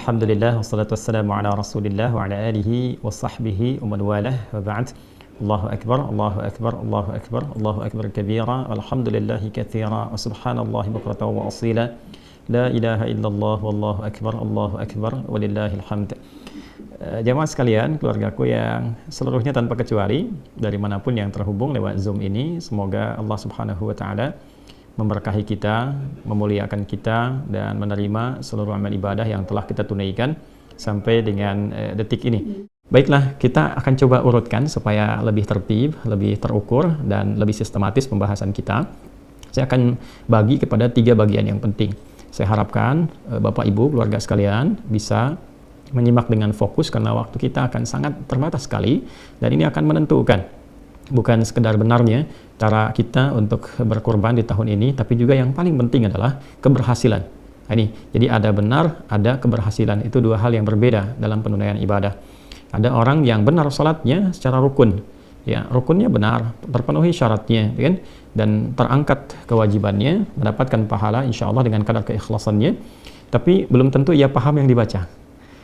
Alhamdulillah wassalatu wassalamu ala Rasulillah wa ala alihi wa sahbihi wa man walah wa ba'd. Allahu akbar, Allahu akbar, Allahu akbar, Allahu akbar kabira, walhamdulillahi katsira, wa subhanallahi bukratan wa asila. La ilaha illallah wallahu akbar, walillahil hamd. Jamaah sekalian, keluargaku yang seluruhnya tanpa kecuali dari manapun yang terhubung lewat Zoom ini, semoga Allah Subhanahu wa taala memberkahi kita, memuliakan kita, dan menerima seluruh amal ibadah yang telah kita tunaikan sampai dengan detik ini. Baiklah, kita akan coba urutkan supaya lebih tertib, lebih terukur, dan lebih sistematis pembahasan kita. Saya akan bagi kepada 3 bagian yang penting. Saya harapkan Bapak Ibu, keluarga sekalian bisa menyimak dengan fokus karena waktu kita akan sangat terbatas sekali, dan ini akan menentukan bukan sekedar benarnya cara kita untuk berkorban di tahun ini, tapi juga yang paling penting adalah keberhasilan. Nah, ini, jadi ada benar, ada keberhasilan. Itu 2 hal yang berbeda dalam penunaian ibadah. Ada orang yang benar salatnya secara rukun, ya rukunnya benar, terpenuhi syaratnya, kan? Dan terangkat kewajibannya, mendapatkan pahala insya Allah dengan kadar keikhlasannya, tapi belum tentu ia paham yang dibaca.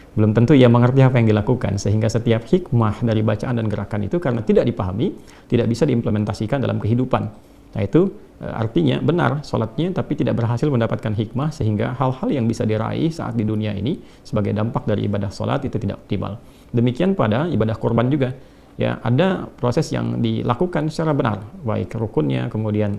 Belum tentu ia mengerti apa yang dilakukan, sehingga setiap hikmah dari bacaan dan gerakan itu karena tidak dipahami, tidak bisa diimplementasikan dalam kehidupan. Nah, itu artinya benar sholatnya tapi tidak berhasil mendapatkan hikmah, sehingga hal-hal yang bisa diraih saat di dunia ini sebagai dampak dari ibadah sholat itu tidak optimal. Demikian pada ibadah kurban juga. Ya, ada proses yang dilakukan secara benar, baik rukunnya, kemudian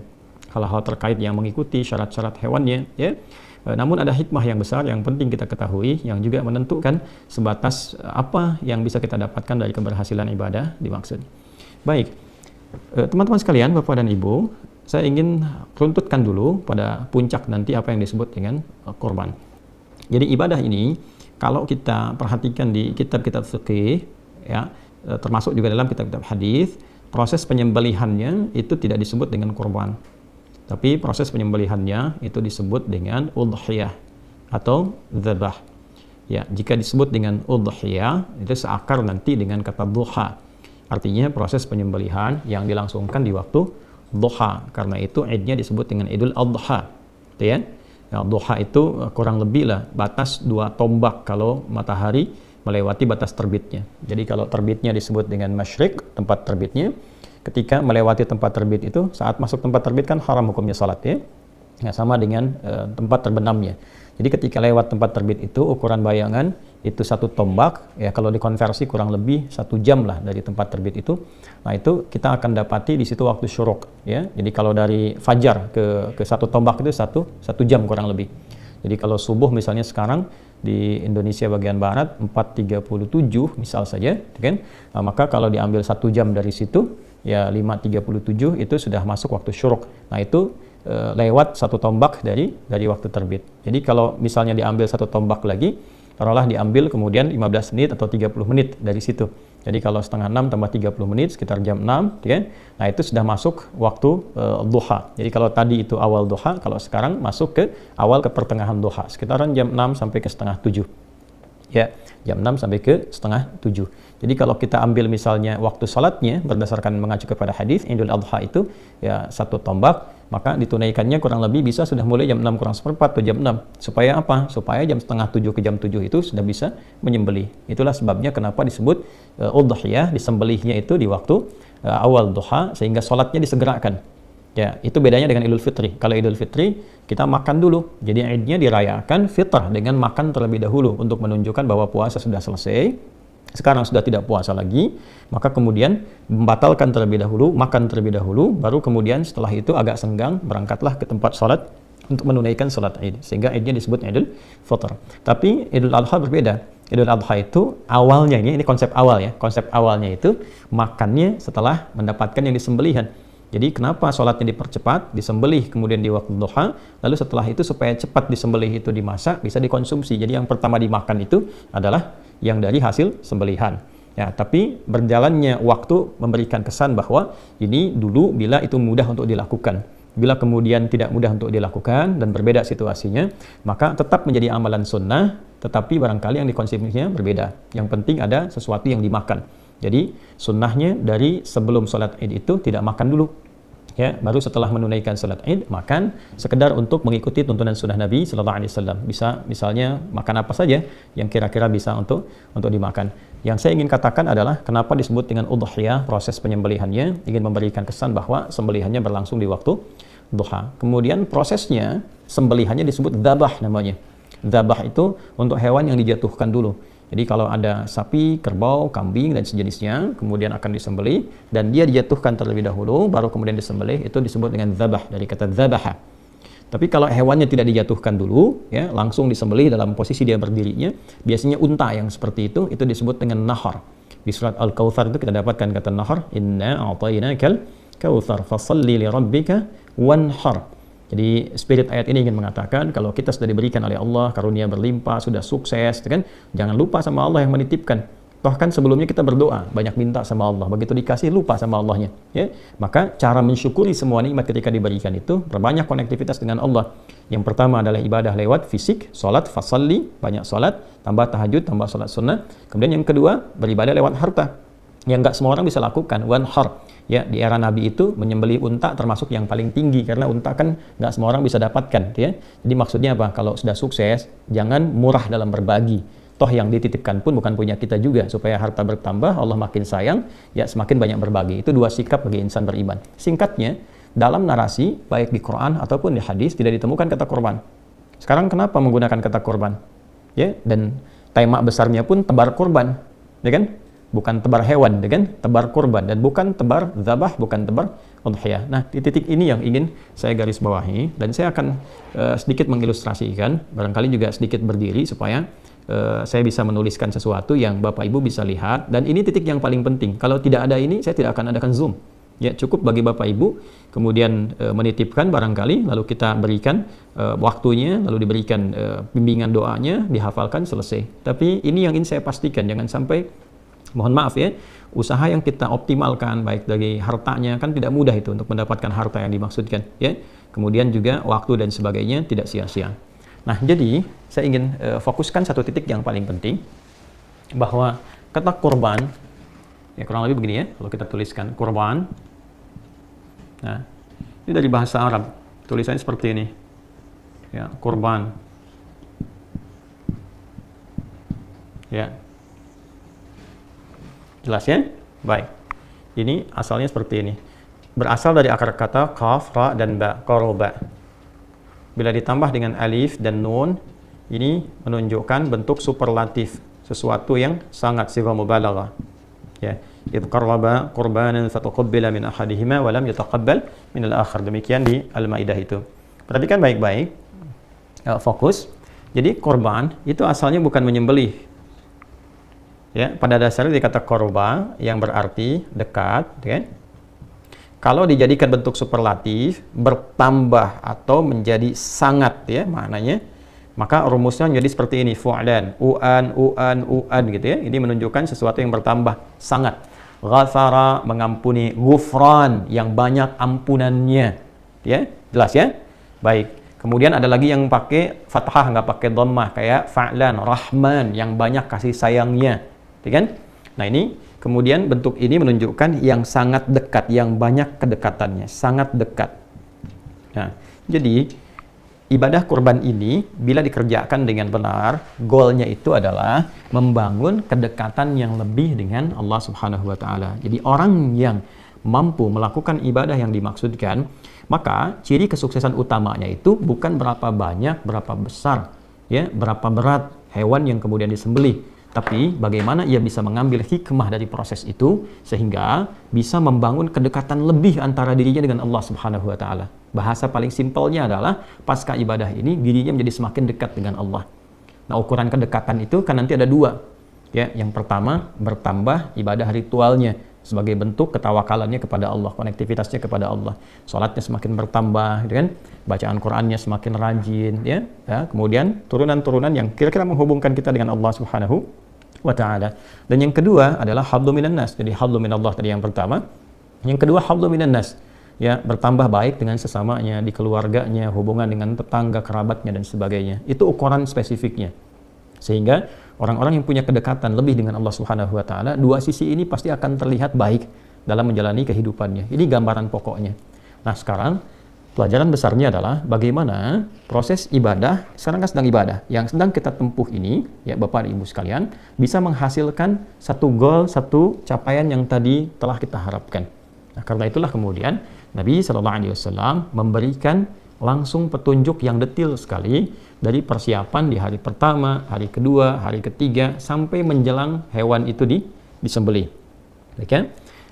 hal-hal terkait yang mengikuti syarat-syarat hewannya, ya. Namun ada hikmah yang besar yang penting kita ketahui, yang juga menentukan sebatas apa yang bisa kita dapatkan dari keberhasilan ibadah dimaksud. Baik, teman-teman sekalian, Bapak dan Ibu, saya ingin runtutkan dulu pada puncak nanti apa yang disebut dengan korban. Jadi ibadah ini, kalau kita perhatikan di kitab-kitab fikih, ya, termasuk juga dalam kitab-kitab hadis, proses penyembelihannya itu tidak disebut dengan korban. Tapi proses penyembelihannya itu disebut dengan udhiyah atau dzabah. Ya, jika disebut dengan udhiyah itu seakar nanti dengan kata duha. Artinya proses penyembelihan yang dilangsungkan di waktu duha. Karena itu idnya disebut dengan Idul Adha. Gitu ya. Ya, duha itu kurang lebih lah batas 2 tombak kalau matahari melewati batas terbitnya. Jadi kalau terbitnya disebut dengan masyriq, tempat terbitnya. Ketika melewati tempat terbit itu, saat masuk tempat terbit kan haram hukumnya salat, ya. Ya, sama dengan tempat terbenamnya. Jadi ketika lewat tempat terbit itu, ukuran bayangan itu 1 tombak, ya kalau dikonversi kurang lebih 1 jam lah dari tempat terbit itu. Nah, itu kita akan dapati di situ waktu syuruk, ya. Jadi kalau dari fajar ke 1 tombak itu 1 jam kurang lebih. Jadi kalau subuh misalnya sekarang di Indonesia bagian barat 4.37 misal saja, kan? Nah, maka kalau diambil 1 jam dari situ, ya 5.37 itu sudah masuk waktu syuruk. Nah, itu lewat 1 tombak dari waktu terbit. Jadi kalau misalnya diambil 1 tombak lagi, taruhlah diambil kemudian 15 menit atau 30 menit dari situ. Jadi kalau setengah 6 tambah 30 menit sekitar jam 6, ya. Nah, itu sudah masuk waktu duha. Jadi kalau tadi itu awal duha, kalau sekarang masuk ke awal ke pertengahan duha, sekitaran jam 6 sampai ke setengah 7. Ya, jam 6 sampai ke setengah 7. Jadi kalau kita ambil misalnya waktu salatnya berdasarkan mengacu kepada hadis Idul Adha itu ya 1 tombak, maka ditunaikannya kurang lebih bisa sudah mulai jam 6 kurang seperempat atau jam 6. Supaya apa? Supaya jam setengah 7 ke jam 7 itu sudah bisa menyembelih. Itulah sebabnya kenapa disebut udhiyah, disembelihnya itu di waktu awal duha, sehingga salatnya disegerakan. Ya, itu bedanya dengan Idul Fitri. Kalau Idul Fitri kita makan dulu. Jadi idnya dirayakan fitrah dengan makan terlebih dahulu untuk menunjukkan bahwa puasa sudah selesai. Sekarang sudah tidak puasa lagi, maka kemudian membatalkan terlebih dahulu, makan terlebih dahulu, baru kemudian setelah itu agak senggang berangkatlah ke tempat sholat untuk menunaikan sholat Id, sehingga Idnya disebut Idul Fitr. Tapi Idul Adha berbeda. Idul Adha itu awalnya, ini konsep awal ya, konsep awalnya itu makannya setelah mendapatkan yang disembelihan. Jadi kenapa sholatnya dipercepat, disembelih kemudian di waktu duha, lalu setelah itu supaya cepat disembelih itu dimasak, bisa dikonsumsi. Jadi yang pertama dimakan itu adalah yang dari hasil sembelihan. Ya, tapi berjalannya waktu memberikan kesan bahwa ini dulu bila itu mudah untuk dilakukan. Bila kemudian tidak mudah untuk dilakukan dan berbeda situasinya, maka tetap menjadi amalan sunnah, tetapi barangkali yang dikonsumsinya berbeda. Yang penting ada sesuatu yang dimakan. Jadi sunnahnya dari sebelum sholat Id itu tidak makan dulu. ya, baru setelah menunaikan salat Id makan sekedar untuk mengikuti tuntunan sunnah Nabi sallallahu alaihi wasallam. Bisa misalnya makan apa saja yang kira-kira bisa untuk dimakan. Yang saya ingin katakan adalah kenapa disebut dengan udhiyah, proses penyembelihannya ingin memberikan kesan bahwa sembelihannya berlangsung di waktu duha. Kemudian prosesnya sembelihannya disebut dzabah namanya. Dzabah itu untuk hewan yang dijatuhkan dulu. Jadi kalau ada sapi, kerbau, kambing, dan sejenisnya, kemudian akan disembelih, dan dia dijatuhkan terlebih dahulu, baru kemudian disembelih, itu disebut dengan dzabah, dari kata dzabaha. Tapi kalau hewannya tidak dijatuhkan dulu, ya, langsung disembelih dalam posisi dia berdirinya, biasanya unta yang seperti itu disebut dengan nahar. Di surat Al-Kautsar itu kita dapatkan kata nahar, inna a'tainakal kautsar fasalli li rabbika wanhar. Jadi spirit ayat ini ingin mengatakan kalau kita sudah diberikan oleh Allah karunia berlimpah, sudah sukses, kan? Jangan lupa sama Allah yang menitipkan. Toh kan sebelumnya kita berdoa, banyak minta sama Allah, begitu dikasih lupa sama Allahnya, ya. Maka cara mensyukuri semua nikmat ketika diberikan itu berbanyak konektivitas dengan Allah. Yang pertama adalah ibadah lewat fisik, salat, fasalli, banyak salat, tambah tahajud, tambah salat sunnah. Kemudian yang kedua, beribadah lewat harta. Yang enggak semua orang bisa lakukan, wanhar. Ya, di era Nabi itu menyembelih unta termasuk yang paling tinggi karena unta kan nggak semua orang bisa dapatkan, ya. Jadi maksudnya apa? Kalau sudah sukses, jangan murah dalam berbagi. Toh yang dititipkan pun bukan punya kita juga. Supaya harta bertambah, Allah makin sayang, ya semakin banyak berbagi. Itu dua sikap bagi insan beriman. Singkatnya, dalam narasi baik di Quran ataupun di hadis tidak ditemukan kata korban. Sekarang kenapa menggunakan kata korban? Ya, dan tema besarnya pun tebar korban, ya kan? Bukan tebar hewan, dengan tebar korban, dan bukan tebar dzabah, bukan tebar udhiyah. Nah, di titik ini yang ingin saya garis bawahi, dan saya akan sedikit mengilustrasikan, barangkali juga sedikit berdiri supaya saya bisa menuliskan sesuatu yang Bapak Ibu bisa lihat, dan ini titik yang paling penting. Kalau tidak ada ini, saya tidak akan adakan Zoom. Ya, cukup bagi Bapak Ibu kemudian menitipkan barangkali, lalu kita berikan waktunya, lalu diberikan bimbingan doanya, dihafalkan, selesai. Tapi ini yang ingin saya pastikan, jangan sampai mohon maaf ya, usaha yang kita optimalkan baik dari hartanya kan tidak mudah itu untuk mendapatkan harta yang dimaksudkan, ya. Kemudian juga waktu dan sebagainya tidak sia-sia. Nah, jadi saya ingin fokuskan satu titik yang paling penting, bahwa kata korban, ya kurang lebih begini ya, kalau kita tuliskan korban. Nah, ini dari bahasa Arab, tulisannya seperti ini. Ya, korban. Ya. Jelas ya? Baik. Ini asalnya seperti ini. Berasal dari akar kata qaf, ra, dan ba, qoroba. Bila ditambah dengan alif dan nun, ini menunjukkan bentuk superlatif, sesuatu yang sangat sigha mubalaghah. Ya, id qarraba qurbanan fataqabbala min ahadihima wa lam yataqabbal min al-akhar. Demikian di Al-Maidah itu. Perhatikan baik-baik. Fokus. Jadi korban itu asalnya bukan menyembelih. Ya, pada dasarnya dikata korba yang berarti dekat, ya. Kalau dijadikan bentuk superlatif, bertambah atau menjadi sangat, ya, maknanya, maka rumusnya menjadi seperti ini, fu'lan, u'an gitu ya. Ini menunjukkan sesuatu yang bertambah, sangat. Ghafara, mengampuni, ghufran, yang banyak ampunannya, ya. Jelas ya? Baik. Kemudian ada lagi yang pakai fathah, nggak pakai dhammah, kayak fa'lan, rahman, yang banyak kasih sayangnya. Kan? Nah, ini kemudian bentuk ini menunjukkan yang sangat dekat, yang banyak kedekatannya, sangat dekat. Nah, jadi ibadah kurban ini bila dikerjakan dengan benar, goalnya itu adalah membangun kedekatan yang lebih dengan Allah Subhanahu wa taala. Jadi orang yang mampu melakukan ibadah yang dimaksudkan, maka ciri kesuksesan utamanya itu bukan berapa banyak, berapa besar, ya, berapa berat hewan yang kemudian disembelih, tapi bagaimana ia bisa mengambil hikmah dari proses itu sehingga bisa membangun kedekatan lebih antara dirinya dengan Allah Subhanahu wa taala. Bahasa paling simpelnya adalah pasca ibadah ini dirinya menjadi semakin dekat dengan Allah. Nah, ukuran kedekatan itu kan nanti ada dua. Ya, yang pertama bertambah ibadah ritualnya sebagai bentuk ketawakalannya kepada Allah, konektivitasnya kepada Allah. Salatnya semakin bertambah, gitu kan? Bacaan Qur'annya semakin rajin, ya. Kemudian turunan-turunan yang kira-kira menghubungkan kita dengan Allah Subhanahu wa taala. Dan yang kedua adalah hablum minan nas. Jadi hablum minallah tadi yang pertama. Yang kedua hablum minan nas. Ya, bertambah baik dengan sesamanya, di keluarganya, hubungan dengan tetangga, kerabatnya dan sebagainya. Itu ukuran spesifiknya. Sehingga orang-orang yang punya kedekatan lebih dengan Allah Subhanahu wa taala, dua sisi ini pasti akan terlihat baik dalam menjalani kehidupannya. Ini gambaran pokoknya. Nah, sekarang pelajaran besarnya adalah bagaimana proses ibadah, sekarang kan sedang ibadah, yang sedang kita tempuh ini, ya Bapak dan Ibu sekalian, bisa menghasilkan satu goal, satu capaian yang tadi telah kita harapkan. Nah, karena itulah kemudian Nabi SAW memberikan langsung petunjuk yang detail sekali dari persiapan di hari pertama, hari kedua, hari ketiga, sampai menjelang hewan itu disembelih. Baik ya?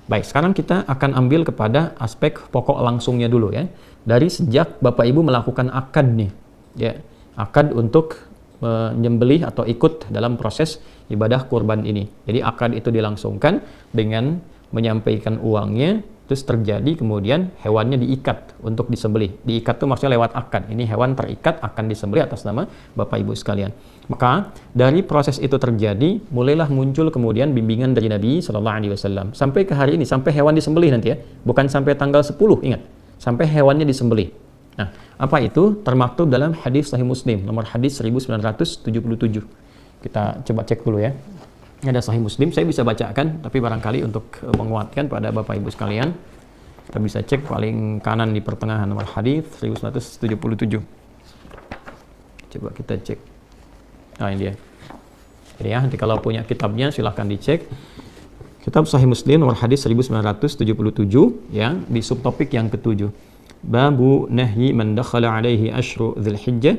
Baik, sekarang kita akan ambil kepada aspek pokok langsungnya dulu ya. Dari sejak Bapak Ibu melakukan akad nih, ya, akad untuk menyembelih atau ikut dalam proses ibadah kurban ini. Jadi akad itu dilangsungkan dengan menyampaikan uangnya, terus terjadi kemudian hewannya diikat untuk disembelih. Diikat itu maksudnya lewat akad. Ini hewan terikat akan disembelih atas nama Bapak Ibu sekalian. Maka dari proses itu terjadi, mulailah muncul kemudian bimbingan dari Nabi SAW sampai ke hari ini, sampai hewan disembelih nanti ya. Bukan sampai tanggal 10, ingat. Sampai hewannya disembelih. Nah, apa itu? Termaktub dalam hadis Sahih Muslim, nomor hadis 1977. Kita coba cek dulu ya. Ini ada Sahih Muslim, saya bisa bacakan, tapi barangkali untuk menguatkan pada Bapak Ibu sekalian, kita bisa cek paling kanan di pertengahan nomor hadis 1977. Coba kita cek. Nah, ini dia. Jadi ya, nanti kalau punya kitabnya silahkan dicek. Kitab Sahih Muslim nomor hadis 1977 ya, di subtopik yang ke-7. Babu nahyi man dakhala alaihi ashru dzulhijjah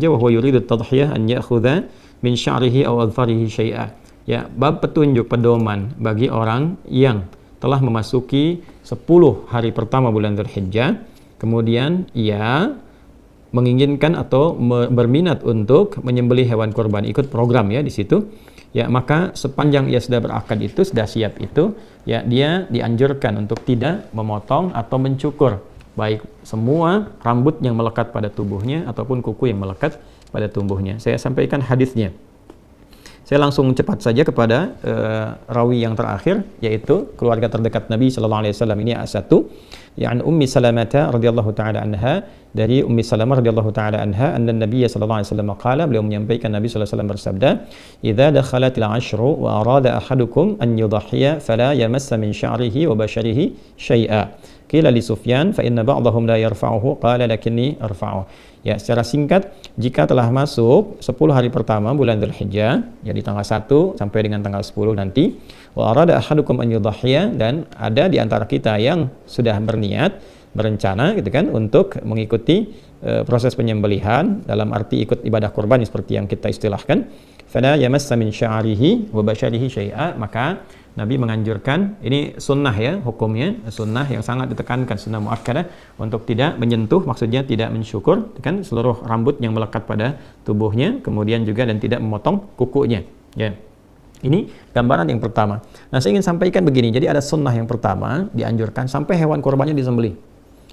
wa huwa yuridu at-tadhhiyah an ya'khudha min sya'rihi aw adfarihi syai'a. Ya, bab petunjuk pedoman bagi orang yang telah memasuki 10 hari pertama bulan Dzulhijjah, kemudian ia menginginkan atau berminat untuk menyembelih hewan kurban, ikut program ya di situ. Ya, maka sepanjang ia sudah berakad itu, sudah siap itu, ya dia dianjurkan untuk tidak memotong atau mencukur baik semua rambut yang melekat pada tubuhnya ataupun kuku yang melekat pada tubuhnya. Saya sampaikan hadisnya. Saya langsung cepat saja kepada rawi yang terakhir, yaitu keluarga terdekat Nabi SAW. Ini A1, yang Ummi Salamah radhiyallahu taala anha, dari Ummi Salamah radhiyallahu taala anha, anna Nabi sallallahu alaihi wasallam qala, beliau menyampaikan, Nabi sallallahu alaihi wasallam bersabda, "Idza dakhalatil 'ashru wa arada ahadukum an yudhhiya fala yamassa min sya'rihi wa basharihi syai'a." Qila li Sufyan, fa inna ba'dahum la yarfa'uhu, qala lakinni arfa'uhu. Ya, secara singkat, jika telah masuk 10 hari pertama bulan Dzulhijjah, ya di tanggal 1 sampai dengan tanggal 10 nanti, wa arada ahadukum an yudhhiya, dan ada di antara kita yang sudah berniat, berencana gitu kan untuk mengikuti proses penyembelihan dalam arti ikut ibadah kurban seperti yang kita istilahkan, fala yamassa min sya'rihi wa basharihi syai'a, maka Nabi menganjurkan, ini sunnah ya, hukumnya sunnah yang sangat ditekankan, sunnah muakkadah, untuk tidak menyentuh, maksudnya tidak mensyukur kan seluruh rambut yang melekat pada tubuhnya, kemudian juga dan tidak memotong kukunya ya. Ini gambaran yang pertama. Nah, saya ingin sampaikan begini, jadi ada sunnah yang pertama, dianjurkan sampai hewan kurbannya disembelih.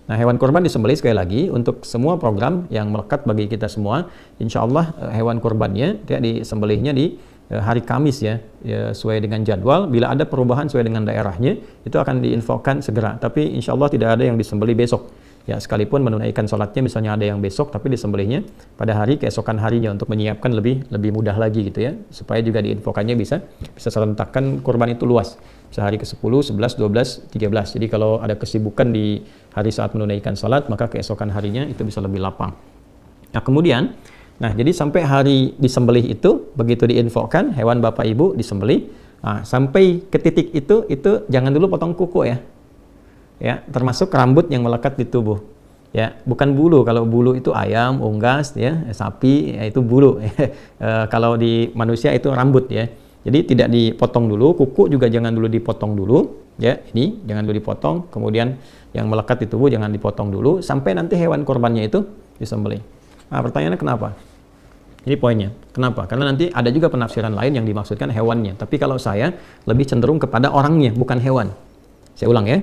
Nah, hewan kurban disembelih sekali lagi untuk semua program yang melekat bagi kita semua, insya Allah hewan kurbannya dia disembelihnya di hari Kamis ya, sesuai dengan jadwal. Bila ada perubahan sesuai dengan daerahnya, itu akan diinfokan segera. Tapi insya Allah tidak ada yang disembelih besok. Ya, sekalipun menunaikan sholatnya misalnya ada yang besok, tapi disembelihnya pada hari keesokan harinya untuk menyiapkan lebih mudah lagi gitu ya, supaya juga diinfokannya bisa serentakkan kurban itu luas. Bisa hari ke-10, 11, 12, 13. Jadi kalau ada kesibukan di hari saat menunaikan sholat, maka keesokan harinya itu bisa lebih lapang. Nah, kemudian jadi sampai hari disembelih itu, begitu diinfokan hewan Bapak Ibu disembelih, sampai ke titik itu jangan dulu potong kuku ya. Ya, termasuk rambut yang melekat di tubuh. Ya, bukan bulu. Kalau bulu itu ayam, unggas ya, sapi, ya, itu bulu. Kalau di manusia itu rambut ya. Jadi tidak dipotong dulu, kuku juga jangan dulu dipotong dulu, ya. Ini jangan dulu dipotong, kemudian yang melekat di tubuh jangan dipotong dulu sampai nanti hewan korbannya itu disembelih. Nah, pertanyaannya kenapa? Ini poinnya. Kenapa? Karena nanti ada juga penafsiran lain yang dimaksudkan hewannya. Tapi kalau saya lebih cenderung kepada orangnya, bukan hewan. Saya ulang ya.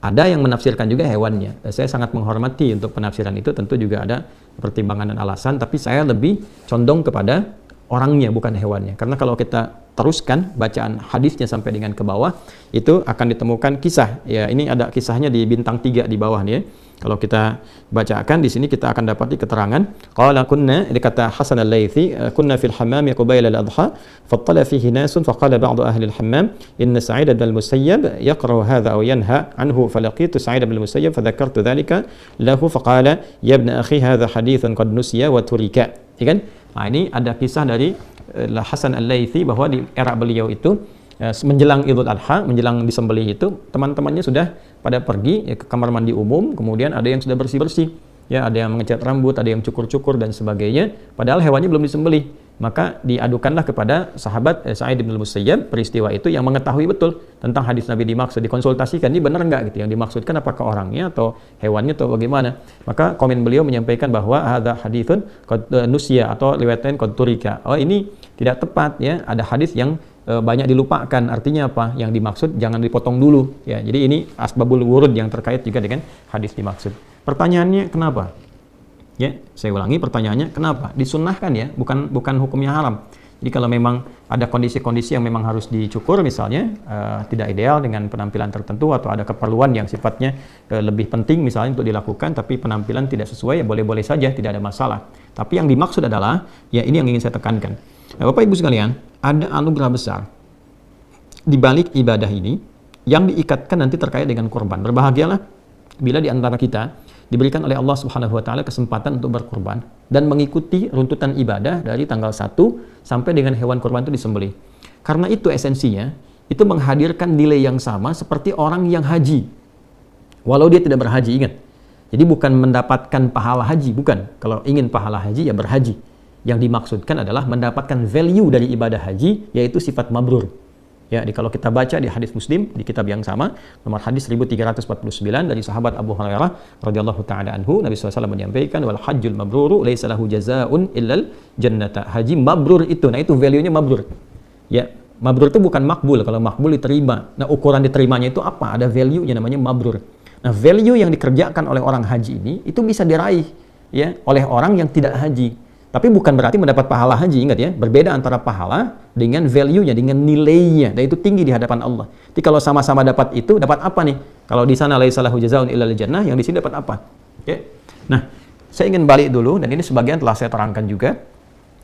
Ada yang menafsirkan juga hewannya. Saya sangat menghormati untuk penafsiran itu, tentu juga ada pertimbangan dan alasan, tapi saya lebih condong kepada orangnya, bukan hewannya. Karena kalau kita teruskan bacaan hadisnya sampai dengan ke bawah, itu akan ditemukan kisah. Ya, ini ada kisahnya di bintang 3 di bawah nih ya. Kalau kita bacakan di sini kita akan dapati keterangan qala kunna, dikata Hasan al-Laitsi, kunna fil hammam qabila al-adha fattala fihi nasun faqala ba'du ahli al-hammam inna Sa'id bin al-Musayyab yaqra hadha aw yanha anhu falaqitu Sa'id bin al-Musayyab fadhakartu dhalika lahu faqala ya ibn akhi hadha haditsun qad nusiya wa turika. Ya kan? Nah, ini ada kisah dari Hasan al-Laitsi bahwa di era beliau itu menjelang Idul Adha, menjelang disembelih itu, teman-temannya sudah pada pergi ya, ke kamar mandi umum, kemudian ada yang sudah bersih-bersih, ya, ada yang mengecat rambut, ada yang cukur-cukur dan sebagainya, padahal hewannya belum disembelih. Maka diadukanlah kepada sahabat Sa'id bin al-Musayyab peristiwa itu yang mengetahui betul tentang hadis Nabi dimaksud, dikonsultasikan, ini benar enggak gitu, yang dimaksudkan apakah orangnya atau hewannya atau bagaimana. Maka komen beliau menyampaikan bahwa hadza haditsun qad nusiya atau riwayatnya qad turika. Oh, ini tidak tepat ya, ada hadis yang banyak dilupakan. Artinya apa? Yang dimaksud jangan dipotong dulu ya. Jadi ini asbabul wurud yang terkait juga dengan hadis dimaksud. Pertanyaannya kenapa? Ya, saya ulangi pertanyaannya kenapa? Disunnahkan ya, bukan hukumnya haram. Jadi kalau memang ada kondisi-kondisi yang memang harus dicukur misalnya tidak ideal dengan penampilan tertentu atau ada keperluan yang sifatnya lebih penting misalnya untuk dilakukan tapi penampilan tidak sesuai ya boleh-boleh saja, tidak ada masalah. Tapi yang dimaksud adalah ya ini yang ingin saya tekankan. Nah, Bapak Ibu sekalian, ada anugerah besar di balik ibadah ini yang diikatkan nanti terkait dengan kurban. Berbahagialah bila di antara kita diberikan oleh Allah Subhanahu wa taala kesempatan untuk berkurban dan mengikuti runtutan ibadah dari tanggal 1 sampai dengan hewan kurban itu disembelih. Karena itu esensinya, itu menghadirkan nilai yang sama seperti orang yang haji. Walau dia tidak berhaji, ingat. Jadi bukan mendapatkan pahala haji, bukan. Kalau ingin pahala haji ya berhaji. Yang dimaksudkan adalah mendapatkan value dari ibadah haji, yaitu sifat mabrur. Ya, kalau kita baca di hadis Muslim di kitab yang sama, nomor hadis 1349 dari sahabat Abu Hurairah radhiyallahu taala anhu, Nabi SAW menyampaikan wal hajjul mabruru laisa lahu jazaa'un illal jannata. Haji mabrur itu, nah itu value-nya mabrur. Ya, mabrur itu bukan makbul, kalau makbul diterima. Nah, ukuran diterimanya itu apa? Ada value-nya namanya mabrur. Nah, value yang dikerjakan oleh orang haji ini itu bisa diraih ya oleh orang yang tidak haji. Tapi bukan berarti mendapat pahala haji, ingat ya. Berbeda antara pahala dengan value-nya, dengan nilainya. Dan itu tinggi di hadapan Allah. Jadi kalau sama-sama dapat itu, dapat apa nih? Kalau di sana laisa lahu jazaa'un illal jannah, yang di sini dapat apa? Oke. Nah, saya ingin balik dulu dan ini sebagian telah saya terangkan juga.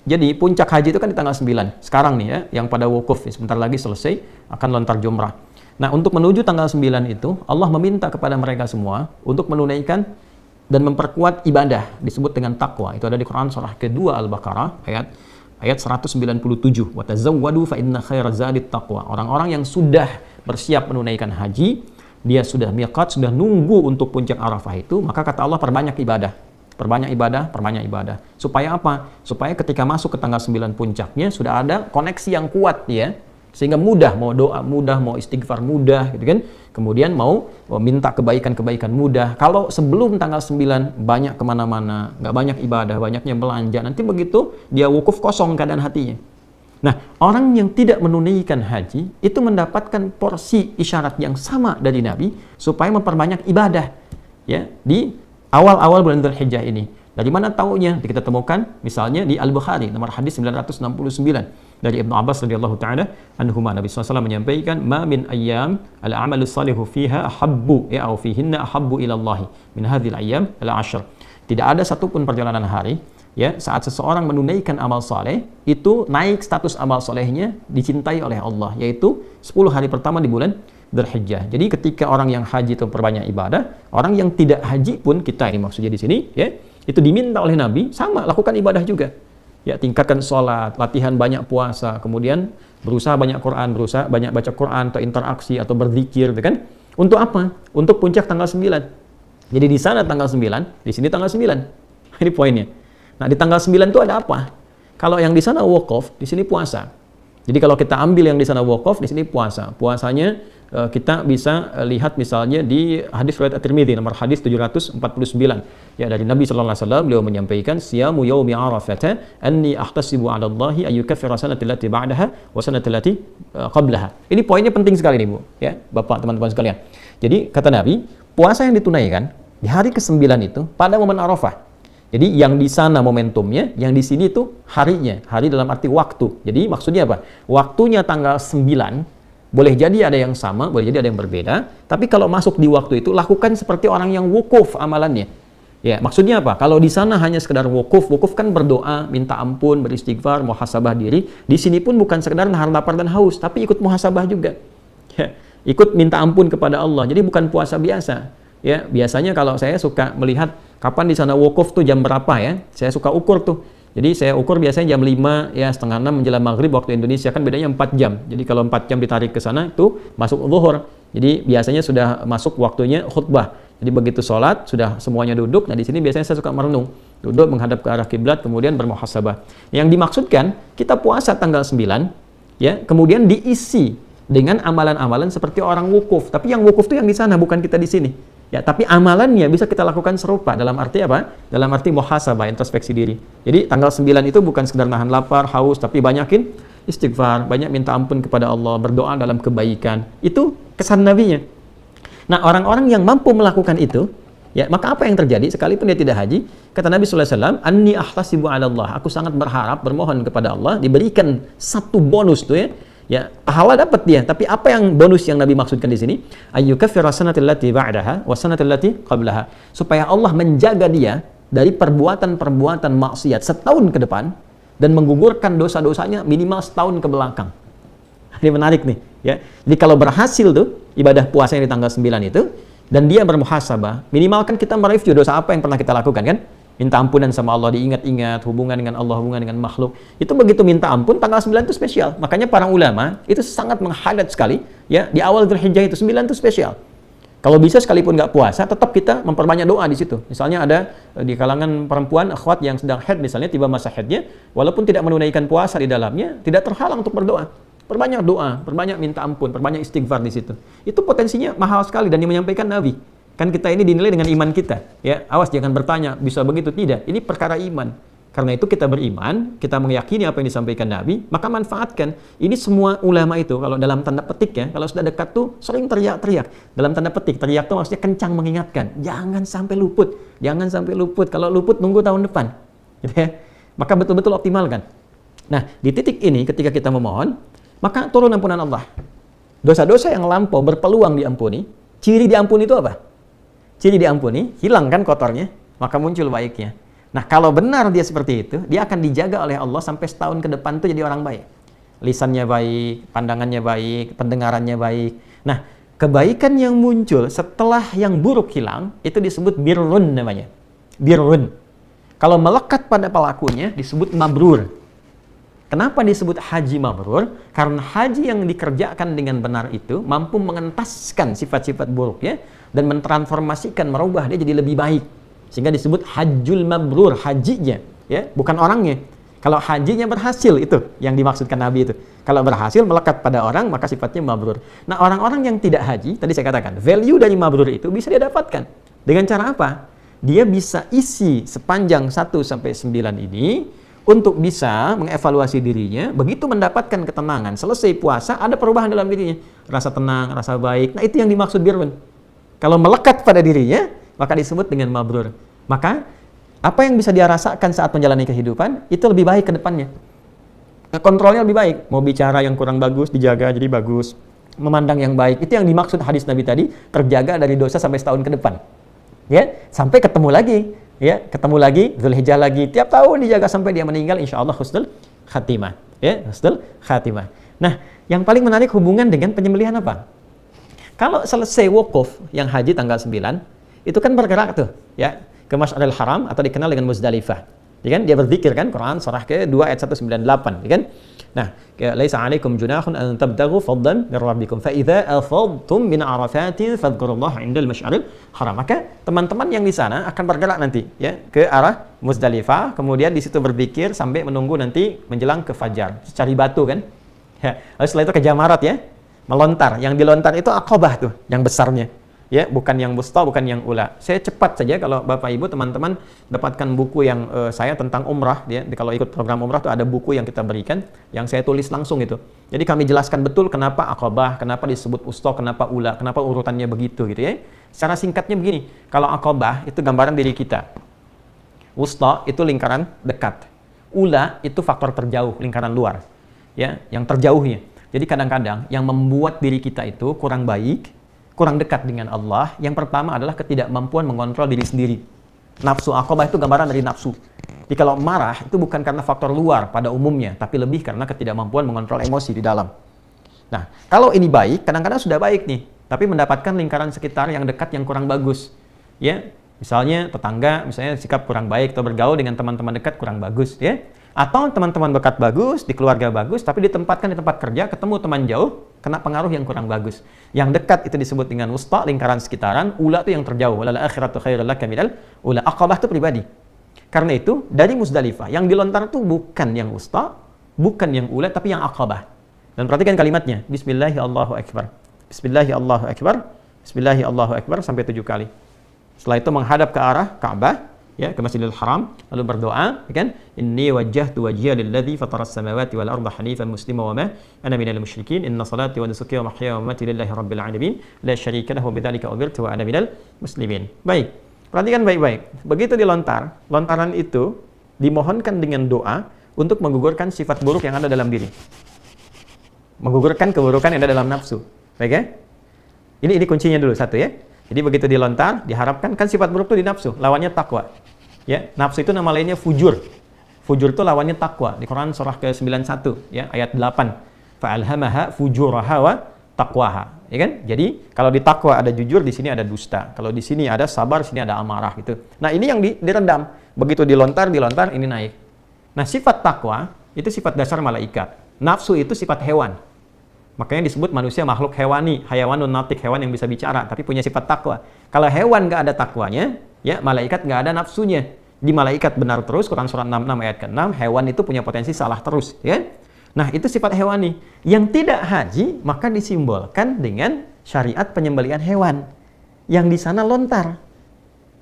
Jadi puncak haji itu kan di tanggal 9. Sekarang nih ya, yang pada wukuf sebentar lagi selesai akan lontar jumrah. Nah, untuk menuju tanggal 9 itu, Allah meminta kepada mereka semua untuk menunaikan dan memperkuat ibadah disebut dengan takwa. Itu ada di Quran surah kedua Al-Baqarah ayat 197. Wa tazawwadu fa inna khairaz zadit taqwa. Orang-orang yang sudah bersiap menunaikan haji, dia sudah miqat, sudah nunggu untuk puncak Arafah itu, maka kata Allah perbanyak ibadah. Perbanyak ibadah, perbanyak ibadah. Supaya apa? Supaya ketika masuk ke tanggal 9 puncaknya sudah ada koneksi yang kuat ya. Sehingga mudah, mau doa mudah, mau istighfar mudah gitu kan. Kemudian mau minta kebaikan-kebaikan mudah. Kalau sebelum tanggal 9 banyak kemana-mana, nggak banyak ibadah, banyaknya belanja, nanti begitu dia wukuf kosong keadaan hatinya. Nah, orang yang tidak menunaikan haji itu mendapatkan porsi isyarat yang sama dari Nabi supaya memperbanyak ibadah ya di awal-awal bulan Dzulhijjah ini. Dari mana taunya? Kita temukan misalnya di Al-Bukhari nomor hadis 969 dari Ibnu Abbas radhiyallahu taala anhuma. Nabi SAW menyampaikan ma min ayyam al-amalu salihu fiha ahabbu ya au fihinna ahabbu ila Allah min hadhil ayyam al-ashr. Tidak ada satupun perjalanan hari ya saat seseorang menunaikan amal saleh itu naik status amal salehnya dicintai oleh Allah, yaitu 10 hari pertama di bulan Dzulhijjah. Jadi ketika orang yang haji itu perbanyak ibadah, orang yang tidak haji pun, kita ini maksudnya di sini ya, itu diminta oleh Nabi sama lakukan ibadah juga. Ya, tingkatkan sholat, latihan banyak puasa, kemudian berusaha banyak Quran, berusaha banyak baca Quran atau interaksi atau berzikir, gitu kan? Untuk apa? Untuk puncak tanggal 9. Jadi di sana tanggal 9, di sini tanggal 9. Ini poinnya. Nah, di tanggal 9 itu ada apa? Kalau yang di sana wukuf, di sini puasa. Jadi kalau kita ambil yang di sana wukuf, di sini puasa. Puasanya kita bisa lihat misalnya di hadis riwayat At-Tirmidzi nomor hadis 749 ya, dari Nabi sallallahu alaihi wasallam. Beliau menyampaikan siyamu yaumi arafah anni ahtasibu 'ala Allahi ay yukaffira sanata allati ba'daha wa sanata allati qablaha. Ini poinnya penting sekali nih Bu ya, Bapak teman-teman sekalian. Jadi kata Nabi, puasa yang ditunaikan di hari ke-9 itu pada momen Arafah. Jadi yang di sana momentumnya, yang di sini itu harinya, hari dalam arti waktu. Jadi maksudnya apa? Waktunya tanggal 9 Boleh jadi ada yang sama, boleh jadi ada yang berbeda. Tapi kalau masuk di waktu itu, lakukan seperti orang yang wukuf amalannya. Ya, maksudnya apa? Kalau di sana hanya sekedar wukuf kan berdoa, minta ampun, beristighfar, muhasabah diri. Di sini pun bukan sekedar nahan lapar dan haus, tapi ikut muhasabah juga. Ya, ikut minta ampun kepada Allah. Jadi bukan puasa biasa. Ya, biasanya kalau saya suka melihat kapan di sana wukuf tuh jam berapa ya. Saya suka ukur tuh. Jadi saya ukur biasanya jam 5 ya setengah 6 menjelang maghrib waktu Indonesia, kan bedanya 4 jam. Jadi kalau 4 jam ditarik ke sana itu masuk zuhur. Jadi biasanya sudah masuk waktunya khutbah. Jadi begitu sholat sudah semuanya duduk. Nah di sini biasanya saya suka merenung, duduk menghadap ke arah kiblat kemudian bermuhasabah. Yang dimaksudkan kita puasa tanggal 9 ya, kemudian diisi dengan amalan-amalan seperti orang wukuf. Tapi yang wukuf itu yang di sana, bukan kita di sini. Ya, tapi amalannya bisa kita lakukan serupa. Dalam arti apa? Dalam arti muhasabah, introspeksi diri. Jadi tanggal 9 itu bukan sekedar nahan lapar, haus, tapi banyakin istighfar, banyak minta ampun kepada Allah, berdoa dalam kebaikan. Itu kesan nabinya. Nah, orang-orang yang mampu melakukan itu, ya, maka apa yang terjadi sekalipun dia tidak haji? Kata Nabi sallallahu alaihi wasallam, "Anni ahtasibu 'ala Allah." Aku sangat berharap, bermohon kepada Allah diberikan satu bonus tuh ya. Ya, pahala dapat dia, tapi apa yang bonus yang Nabi maksudkan di sini? Ayyukaffira sanatal lati ba'daha wa sanatal lati qablaha. Supaya Allah menjaga dia dari perbuatan-perbuatan maksiat setahun ke depan dan menggugurkan dosa-dosanya minimal setahun ke belakang. Ini menarik nih, ya. Jadi kalau berhasil tuh ibadah puasanya di tanggal 9 itu dan dia bermuhasabah, minimal kan kita mereview dosa apa yang pernah kita lakukan kan? Minta ampunan sama Allah, diingat-ingat, hubungan dengan Allah, hubungan dengan makhluk. Itu begitu minta ampun, tanggal 9 itu spesial. Makanya para ulama itu sangat meng-highlight sekali, ya, di awal Dzulhijjah itu 9 itu spesial. Kalau bisa sekalipun nggak puasa, tetap kita memperbanyak doa di situ. Misalnya ada di kalangan perempuan, akhwat yang sedang haid misalnya, tiba masa haidnya, walaupun tidak menunaikan puasa di dalamnya, tidak terhalang untuk berdoa. Perbanyak doa, perbanyak minta ampun, perbanyak istighfar di situ. Itu potensinya mahal sekali dan yang menyampaikan Nabi. Kan kita ini dinilai dengan iman kita, ya. Awas jangan bertanya, bisa begitu, tidak. Ini perkara iman. Karena itu kita beriman, kita meyakini apa yang disampaikan Nabi, maka manfaatkan. Ini semua ulama itu, kalau dalam tanda petik ya, kalau sudah dekat tuh sering teriak-teriak. Dalam tanda petik, teriak tuh maksudnya kencang mengingatkan. Jangan sampai luput, jangan sampai luput. Kalau luput nunggu tahun depan, gitu ya. Maka betul-betul optimalkan. Nah, di titik ini ketika kita memohon, maka turun ampunan Allah. Dosa-dosa yang lampau berpeluang diampuni. Ciri diampuni itu apa? Ciri diampuni, hilang kan kotornya, maka muncul baiknya. Nah, kalau benar dia seperti itu, dia akan dijaga oleh Allah sampai setahun ke depan tuh jadi orang baik. Lisannya baik, pandangannya baik, pendengarannya baik. Nah, kebaikan yang muncul setelah yang buruk hilang, itu disebut birrun namanya. Birrun. Kalau melekat pada pelakunya, disebut mabrur. Kenapa disebut haji mabrur? Karena haji yang dikerjakan dengan benar itu mampu mengentaskan sifat-sifat buruknya dan mentransformasikan, merubah dia jadi lebih baik. Sehingga disebut hajjul mabrur, hajinya, ya, bukan orangnya. Kalau hajinya berhasil, itu yang dimaksudkan Nabi itu. Kalau berhasil melekat pada orang, maka sifatnya mabrur. Nah, orang-orang yang tidak haji, tadi saya katakan, value dari mabrur itu bisa dia dapatkan. Dengan cara apa? Dia bisa isi sepanjang 1 sampai 9 ini untuk bisa mengevaluasi dirinya, begitu mendapatkan ketenangan, selesai puasa, ada perubahan dalam dirinya. Rasa tenang, rasa baik. Nah, itu yang dimaksud birrun. Kalau melekat pada dirinya, maka disebut dengan mabrur. Maka, apa yang bisa dia rasakan saat menjalani kehidupan, itu lebih baik ke depannya. Kontrolnya lebih baik. Mau bicara yang kurang bagus, dijaga jadi bagus. Memandang yang baik. Itu yang dimaksud hadis Nabi tadi, terjaga dari dosa sampai setahun ke depan. Ya, sampai ketemu lagi. Ya, ketemu lagi, Dzulhijjah lagi, tiap tahun dijaga sampai dia meninggal, insya Allah husnul khatimah. Ya, husnul khatimah. Nah, yang paling menarik hubungan dengan penyembelihan apa? Kalau selesai wukuf yang haji tanggal 9, itu kan bergerak tuh, ya, ke Mas'aril Haram atau dikenal dengan Muzdalifah. Ya kan? Dia berzikir kan, Quran surah ke-2 ayat 198, ya kan? Nah, laisa 'alaikum junahun an tabtaghu fadlan min rabbikum fa idza afadtum min arafatin fadhkurullaha 'indal masy'aril haram. Maka teman-teman yang di sana akan bergerak nanti ya ke arah Muzdalifah, kemudian di situ berzikir sampai menunggu nanti menjelang ke fajar, cari batu kan. Ya, lalu setelah itu ke Jamarat ya, melontar. Yang dilontar itu Aqabah tuh, yang besarnya. Ya, bukan yang wusta, bukan yang ula. Saya cepat saja kalau Bapak Ibu teman-teman dapatkan buku yang saya tentang umrah ya. Kalau ikut program umrah tuh ada buku yang kita berikan yang saya tulis langsung itu. Jadi kami jelaskan betul kenapa Aqabah, kenapa disebut wusta, kenapa ula, kenapa urutannya begitu gitu ya. Secara singkatnya begini, kalau Aqabah itu gambaran diri kita. Wusta itu lingkaran dekat. Ula itu faktor terjauh, lingkaran luar. Ya, yang terjauhnya. Jadi kadang-kadang yang membuat diri kita itu kurang baik, kurang dekat dengan Allah, yang pertama adalah ketidakmampuan mengontrol diri sendiri. Nafsu aqabah itu gambaran dari nafsu. Jadi kalau marah itu bukan karena faktor luar pada umumnya, tapi lebih karena ketidakmampuan mengontrol emosi di dalam. Nah, kalau ini baik, kadang-kadang sudah baik nih, tapi mendapatkan lingkaran sekitar yang dekat yang kurang bagus. Ya, misalnya tetangga, misalnya sikap kurang baik, atau bergaul dengan teman-teman dekat kurang bagus, ya. Atau teman-teman dekat bagus, di keluarga bagus, tapi ditempatkan di tempat kerja, ketemu teman jauh, kena pengaruh yang kurang bagus. Yang dekat itu disebut dengan wusta, lingkaran sekitaran, ula itu yang terjauh. Walal akhiratu khairul laka minal ula. Aqabah itu pribadi. Karena itu, dari Muzdalifah, yang dilontar itu bukan yang wusta, bukan yang ula, tapi yang aqabah. Dan perhatikan kalimatnya, Bismillahirrahmanirrahim. Bismillahirrahmanirrahim. Bismillahirrahmanirrahim sampai 7 kali. Setelah itu menghadap ke arah Ka'bah, ya, ke Masjidil Haram, lalu berdoa, ya kan? Inni wajjahtu wajhiya lilladzi fataras samawati wal arda hanifan muslima wa ma ana minal musyrikin. Inna salati wa nusuki wa mahyaya wa mamati lillahi rabbil alamin. La syarika lahu bidzalika umirtu wa ana minal muslimin. Baik. Perhatikan baik-baik. Begitu dilontar, lontaran itu dimohonkan dengan doa untuk menggugurkan sifat buruk yang ada dalam diri. Menggugurkan keburukan yang ada dalam nafsu. Baik ya? Ini kuncinya dulu satu ya. Jadi begitu dilontar, diharapkan kan sifat buruk itu di nafsu, lawannya takwa. Ya, nafsu itu nama lainnya fujur. Fujur itu lawannya takwa. Di Quran surah ke-91 ya, ayat 8. Fa'alhamaha fujuraha wa taqwaha. Ya kan? Jadi kalau di takwa ada jujur, di sini ada dusta. Kalau di sini ada sabar, di sini ada amarah gitu. Nah, ini yang direndam. Begitu dilontar ini naik. Nah, sifat takwa itu sifat dasar malaikat. Nafsu itu sifat hewan. Makanya disebut manusia makhluk hewani, hayawanun natik, hewan yang bisa bicara, tapi punya sifat takwa. Kalau hewan nggak ada takwanya, ya malaikat nggak ada nafsunya. Di malaikat benar terus, Quran surah 66 ayat ke-6, hewan itu punya potensi salah terus. Ya? Nah, itu sifat hewani. Yang tidak haji, maka disimbolkan dengan syariat penyembelihan hewan. Yang di sana lontar.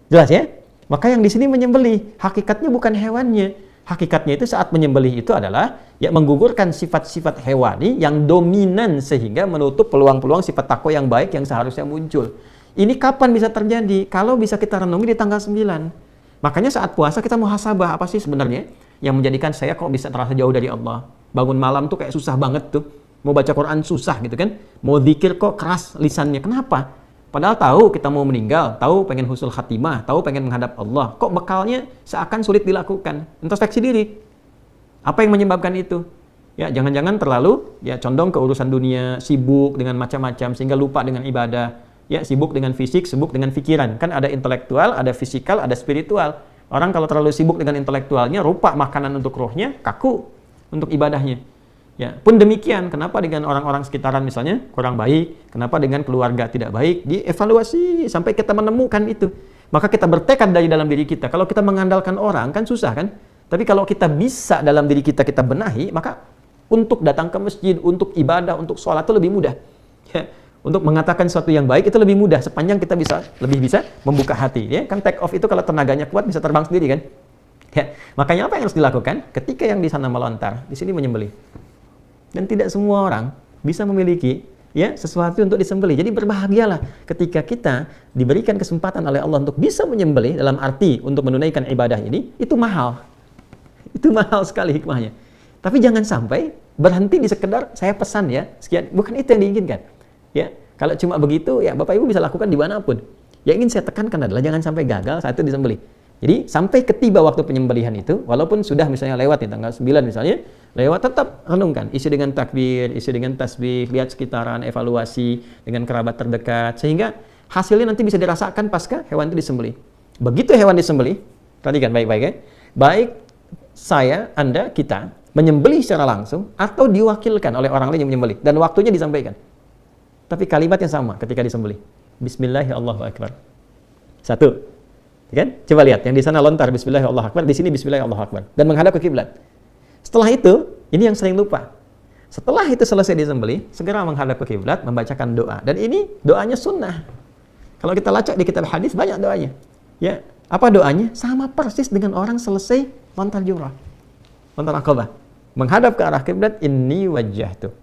Jelas ya? Maka yang di sini menyembelih. Hakikatnya bukan hewannya. Hakikatnya itu saat menyembelih itu adalah ya menggugurkan sifat-sifat hewani yang dominan sehingga menutup peluang-peluang sifat takwa yang baik yang seharusnya muncul. Ini kapan bisa terjadi? Kalau bisa kita renungi di tanggal 9. Makanya saat puasa kita muhasabah, apa sih sebenarnya yang menjadikan saya kok bisa terasa jauh dari Allah? Bangun malam tuh kayak susah banget tuh. Mau baca Quran susah gitu kan. Mau zikir kok keras lisannya. Kenapa? Padahal tahu kita mau meninggal, tahu pengen husnul khatimah, tahu pengen menghadap Allah. Kok bekalnya seakan sulit dilakukan? Introspeksi diri. Apa yang menyebabkan itu? Ya, jangan-jangan terlalu ya condong ke urusan dunia, sibuk dengan macam-macam sehingga lupa dengan ibadah. Ya, sibuk dengan fisik, sibuk dengan pikiran. Kan ada intelektual, ada fisikal, ada spiritual. Orang kalau terlalu sibuk dengan intelektualnya, rupa makanan untuk rohnya, kaku untuk ibadahnya. Ya, pun demikian, kenapa dengan orang-orang sekitaran misalnya kurang baik, kenapa dengan keluarga tidak baik, dievaluasi sampai kita menemukan itu. Maka kita bertekad dari dalam diri kita. Kalau kita mengandalkan orang kan susah kan? Tapi kalau kita bisa dalam diri kita benahi, maka untuk datang ke masjid, untuk ibadah, untuk sholat itu lebih mudah. Ya, untuk mengatakan sesuatu yang baik itu lebih mudah sepanjang kita lebih bisa membuka hati. Ya, kan take off itu kalau tenaganya kuat bisa terbang sendiri kan? Ya, makanya apa yang harus dilakukan? Ketika yang di sana melontar, di sini menyembelih. Dan tidak semua orang bisa memiliki ya sesuatu untuk disembelih. Jadi berbahagialah ketika kita diberikan kesempatan oleh Allah untuk bisa menyembelih dalam arti untuk menunaikan ibadah ini, itu mahal. Itu mahal sekali hikmahnya. Tapi jangan sampai berhenti di sekedar saya pesan ya, sekian. Bukan itu yang diinginkan. Ya, kalau cuma begitu ya Bapak Ibu bisa lakukan dimanapun. Yang ingin saya tekankan adalah jangan sampai gagal saat itu disembelih. Jadi sampai ketiba waktu penyembelihan itu, walaupun sudah misalnya lewat di tanggal 9 misalnya, lewat tetap renungkan, isi dengan takbir, isi dengan tasbih, lihat sekitaran, evaluasi dengan kerabat terdekat, sehingga hasilnya nanti bisa dirasakan pasca hewan itu disembelih. Begitu hewan disembelih, perhatikan baik-baik ya, baik saya, Anda, kita menyembelih secara langsung atau diwakilkan oleh orang lain yang menyembelih, dan waktunya disampaikan. Tapi kalimat yang sama ketika disembelih. Bismillahirrahmanirrahim. Satu. Kan? Coba lihat, yang di sana lontar Bismillahirrahmanirrahim, di sini Bismillahirrahmanirrahim, dan menghadap ke kiblat. Setelah itu, ini yang sering lupa. Setelah itu selesai disembelih, segera menghadap ke kiblat, membacakan doa. Dan ini doanya sunnah. Kalau kita lacak di kitab hadis banyak doanya. Ya, apa doanya? Sama persis dengan orang selesai lontar jumrah, lontar aqabah. Menghadap ke arah kiblat, inni wajjahtu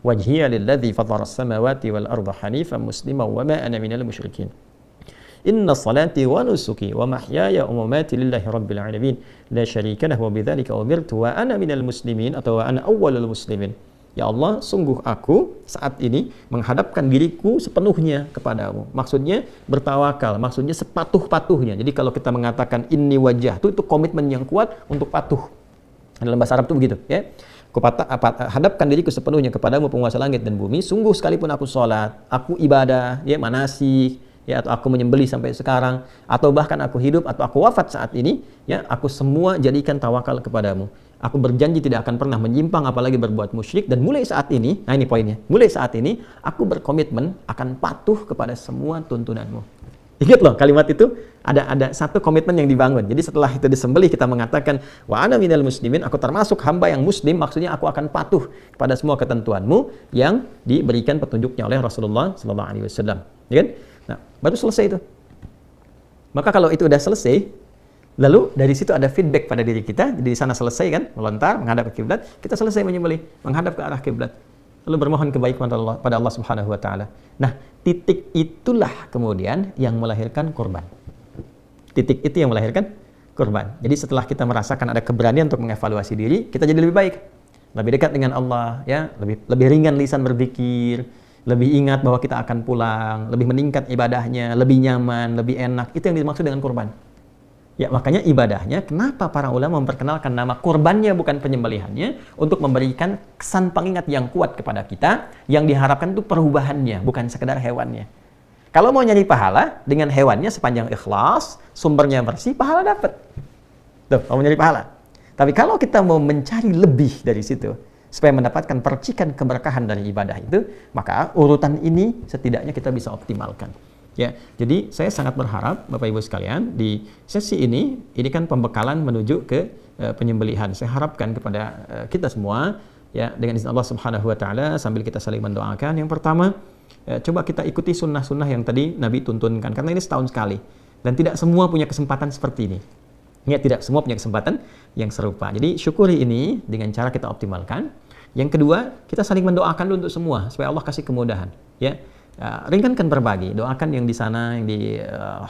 wajhiya lilladzi fataras samawati wal arda hanifan musliman wa ma ana minal musyrikin. Inna salati wa nusuki wa mahyaya wa mamati lillahi rabbil alamin la syarika lahu wa bidzalika umirtu wa ana minal muslimin atau wa ana awwalul muslimin. Ya Allah, sungguh aku saat ini menghadapkan diriku sepenuhnya kepadamu. Maksudnya bertawakal, maksudnya sepatuh-patuhnya. Jadi kalau kita mengatakan inni wajah itu komitmen yang kuat untuk patuh. Dalam bahasa Arab itu begitu, ya. Aku hadapkan diriku sepenuhnya kepadamu penguasa langit dan bumi. Sungguh sekalipun aku sholat, aku ibadah, ya manasik, ya atau aku menyembelih sampai sekarang, atau bahkan aku hidup atau aku wafat saat ini, ya aku semua jadikan tawakal kepadamu. Aku berjanji tidak akan pernah menyimpang apalagi berbuat musyrik, dan mulai saat ini, nah ini poinnya, mulai saat ini aku berkomitmen akan patuh kepada semua tuntunanmu. Ingat loh kalimat itu, ada satu komitmen yang dibangun. Jadi setelah itu disembelih kita mengatakan wa ana minal muslimin, aku termasuk hamba yang muslim, maksudnya aku akan patuh kepada semua ketentuanmu yang diberikan petunjuknya oleh Rasulullah sallallahu alaihi wasallam. Ya kan? Nah, baru selesai itu. Maka kalau itu udah selesai, lalu dari situ ada feedback pada diri kita. Jadi di sana selesai kan, melontar menghadap ke kiblat, kita selesai menyembelih, menghadap ke arah kiblat. Lalu bermohon kebaikan pada Allah Subhanahu wa taala. Nah, titik itulah kemudian yang melahirkan kurban. Titik itu yang melahirkan kurban. Jadi setelah kita merasakan ada keberanian untuk mengevaluasi diri, kita jadi lebih baik. Lebih dekat dengan Allah, ya, lebih ringan lisan berzikir, lebih ingat bahwa kita akan pulang, lebih meningkat ibadahnya, lebih nyaman, lebih enak. Itu yang dimaksud dengan kurban. Ya, makanya ibadahnya, kenapa para ulama memperkenalkan nama kurbannya bukan penyembelihannya, untuk memberikan kesan pengingat yang kuat kepada kita, yang diharapkan itu perubahannya, bukan sekedar hewannya. Kalau mau nyari pahala, dengan hewannya sepanjang ikhlas, sumbernya bersih, pahala dapat. Tuh, mau nyari pahala. Tapi kalau kita mau mencari lebih dari situ, supaya mendapatkan percikan keberkahan dari ibadah itu, maka urutan ini setidaknya kita bisa optimalkan. Ya, jadi saya sangat berharap Bapak Ibu sekalian di sesi ini kan pembekalan menuju ke penyembelihan. Saya harapkan kepada kita semua, ya, dengan izin Allah Subhanahu wa taala, sambil kita saling mendoakan. Yang pertama, coba kita ikuti sunnah-sunnah yang tadi Nabi tuntunkan, karena ini setahun sekali dan tidak semua punya kesempatan seperti ini. Ya, tidak semua punya kesempatan yang serupa. Jadi syukuri ini dengan cara kita optimalkan. Yang kedua, kita saling mendoakan dulu untuk semua supaya Allah kasih kemudahan, ya. Ringankan berbagi, doakan yang di sana, yang di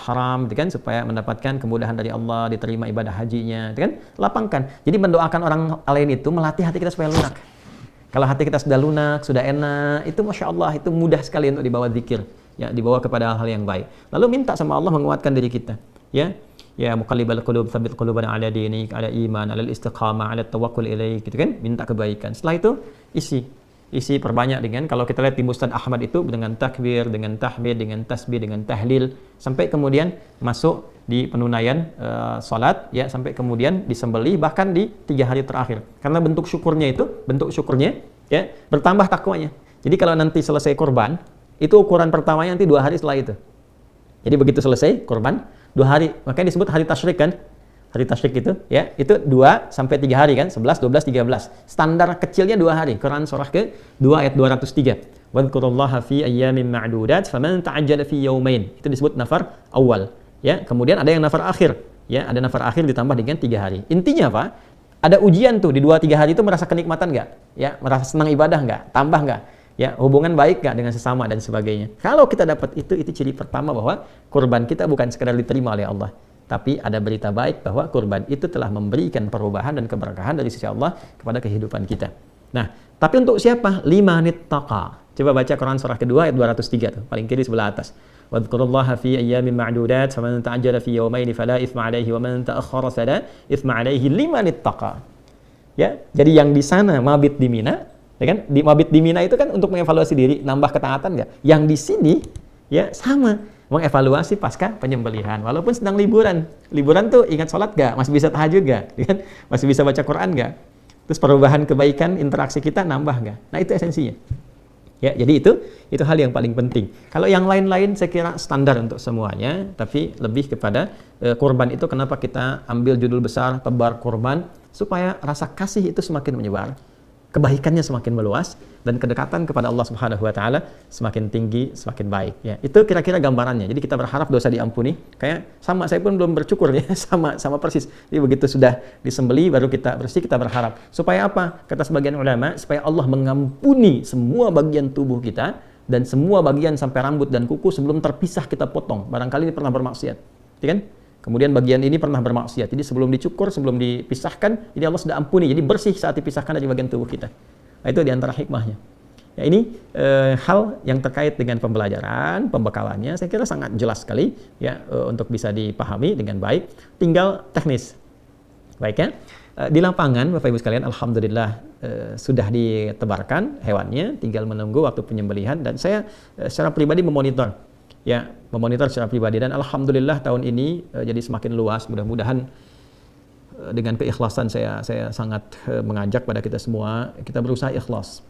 haram, gitu kan, supaya mendapatkan kemudahan dari Allah, diterima ibadah hajinya, gitu kan, lapangkan. Jadi mendoakan orang lain itu melatih hati kita supaya lunak. Kalau hati kita sudah lunak, sudah enak, itu masya Allah, itu mudah sekali untuk dibawa zikir, ya, dibawa kepada hal yang baik. Lalu minta sama Allah menguatkan diri kita, ya. Ya muqallibal qulub, tsabbit qulubana ala dinik, ala iman, ala istiqamah, ala tawakkul ilaik, gitu kan, minta kebaikan. Setelah itu isi perbanyak dengan, kalau kita lihat di Musnad Ahmad itu dengan takbir, dengan tahmid, dengan tasbih, dengan tahlil, sampai kemudian masuk di penunaian salat, ya, sampai kemudian disembelih bahkan di 3 hari terakhir. Karena bentuk syukurnya, ya, bertambah takwanya. Jadi kalau nanti selesai kurban, itu ukuran pertamanya nanti 2 hari setelah itu. Jadi begitu selesai kurban, 2 hari, makanya disebut hari tasyrik kan. Hari tasyrik itu, ya, itu 2 sampai 3 hari kan, 11, 12, 13. Standar kecilnya 2 hari. Quran surah ke-2 ayat 203. Wadhkurullaha fi ayyamin ma'dudat faman ta'ajjala fi yawmain. Itu disebut nafar awal, ya. Kemudian ada yang nafar akhir, ya, ada nafar akhir ditambah dengan 3 hari. Intinya apa? Ada ujian tuh di 2-3 hari itu, merasa kenikmatan enggak? Ya, merasa senang ibadah enggak? Tambah enggak? Ya, hubungan baik enggak dengan sesama dan sebagainya. Kalau kita dapat itu ciri pertama bahwa kurban kita bukan sekedar diterima oleh Allah, tapi ada berita baik bahwa kurban itu telah memberikan perubahan dan keberkahan dari sisi Allah kepada kehidupan kita. Nah, tapi untuk siapa? Limanit taqa. Coba baca Quran surah kedua ayat 203 tuh, paling kiri sebelah atas. Wadhkurullaha fi ayyamin ma'dudat faman ta'ajjala fi yawmayn fala itsma 'alaihi wa man ta'akhkhara fala itsma 'alaihi limanit taqa. Ya, jadi yang di sana mabit di Mina, ya kan? Di mabit di Mina itu kan untuk mengevaluasi diri, nambah ketaatan enggak? Yang di sini, ya, sama, mengevaluasi pasca penyembelihan, walaupun sedang liburan. Liburan tuh ingat sholat gak? Masih bisa tahajud gak? Masih bisa baca Quran gak? Terus perubahan kebaikan, interaksi kita nambah gak? Nah, itu esensinya. Ya, jadi itu hal yang paling penting. Kalau yang lain-lain saya kira standar untuk semuanya, tapi lebih kepada kurban itu kenapa kita ambil judul besar tebar kurban, supaya rasa kasih itu semakin menyebar, kebaikannya semakin meluas, dan kedekatan kepada Allah Subhanahu wa taala semakin tinggi, semakin baik, ya. Itu kira-kira gambarannya. Jadi kita berharap dosa diampuni. Kayak sama, saya pun belum bersyukur, ya, sama persis. Jadi begitu sudah disembeli baru kita bersih, kita berharap. Supaya apa? Kata sebagian ulama, supaya Allah mengampuni semua bagian tubuh kita dan semua bagian sampai rambut dan kuku sebelum terpisah kita potong. Barangkali ini pernah bermaksiat, ya kan? Kemudian bagian ini pernah bermaksiat. Jadi sebelum dicukur, sebelum dipisahkan, ini Allah sudah ampuni. Jadi bersih saat dipisahkan dari bagian tubuh kita. Nah, itu diantara hikmahnya. Ya, ini hal yang terkait dengan pembelajaran, pembekalannya, saya kira sangat jelas sekali ya untuk bisa dipahami dengan baik. Tinggal teknis, baik ya. Di lapangan, Bapak Ibu sekalian, alhamdulillah sudah ditebarkan hewannya, tinggal menunggu waktu penyembelihan. Dan saya secara pribadi memonitor secara pribadi. Dan alhamdulillah tahun ini jadi semakin luas. Mudah-mudahan dengan keikhlasan saya sangat mengajak pada kita semua, kita berusaha ikhlas.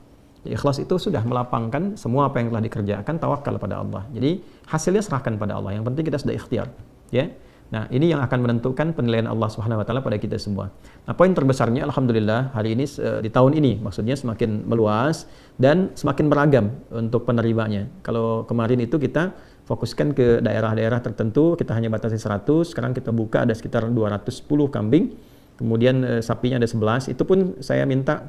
Ikhlas itu sudah melapangkan semua apa yang telah dikerjakan, tawakal pada Allah. Jadi hasilnya serahkan pada Allah. Yang penting kita sudah ikhtiar, ya. Nah, ini yang akan menentukan penilaian Allah Subhanahu wa taala pada kita semua. Nah, poin terbesarnya alhamdulillah hari ini di tahun ini maksudnya semakin meluas dan semakin beragam untuk penerimanya. Kalau kemarin itu kita fokuskan ke daerah-daerah tertentu, kita hanya batasi 100, sekarang kita buka ada sekitar 210 kambing. Kemudian sapinya ada 11. Itu pun saya minta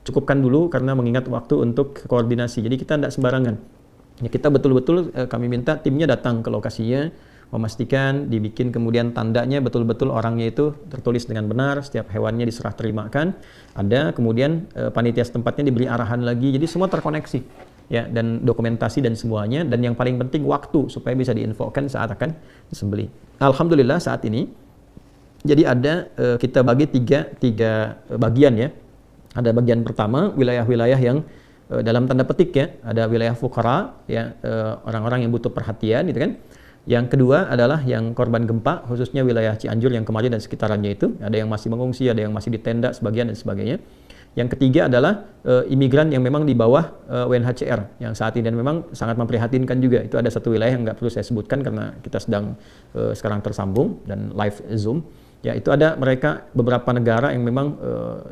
cukupkan dulu karena mengingat waktu untuk koordinasi. Jadi kita tidak sembarangan. Ya, kita betul-betul kami minta timnya datang ke lokasinya, memastikan dibikin kemudian tandanya betul-betul orangnya itu tertulis dengan benar, setiap hewannya diserah terimakan. Ada kemudian panitia setempatnya diberi arahan lagi. Jadi semua terkoneksi. Ya, dan dokumentasi dan semuanya. Dan yang paling penting waktu supaya bisa diinfokan saat akan disembelih. Alhamdulillah saat ini jadi ada kita bagi tiga bagian ya. Ada bagian pertama, wilayah-wilayah yang dalam tanda petik ya, ada wilayah fuqara ya, orang-orang yang butuh perhatian gitu kan. Yang kedua adalah yang korban gempa, khususnya wilayah Cianjur yang kemarin dan sekitarannya itu, ada yang masih mengungsi, ada yang masih di tenda sebagian dan sebagainya. Yang ketiga adalah imigran yang memang di bawah UNHCR yang saat ini dan memang sangat memprihatinkan juga. Itu ada satu wilayah yang nggak perlu saya sebutkan karena kita sedang sekarang tersambung dan live Zoom. Ya, itu ada mereka beberapa negara yang memang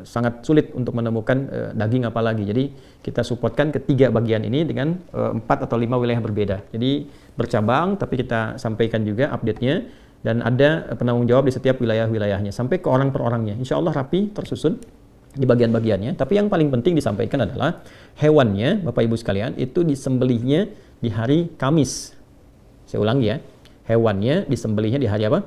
sangat sulit untuk menemukan daging apalagi. Jadi kita supportkan ketiga bagian ini dengan 4 atau 5 wilayah berbeda. Jadi bercabang tapi kita sampaikan juga update-nya dan ada penanggung jawab di setiap wilayah-wilayahnya sampai ke orang per orangnya. Insya Allah rapi tersusun di bagian-bagiannya. Tapi yang paling penting disampaikan adalah hewannya, Bapak Ibu sekalian, itu disembelihnya di hari Kamis. Saya ulangi ya, hewannya disembelihnya di hari apa?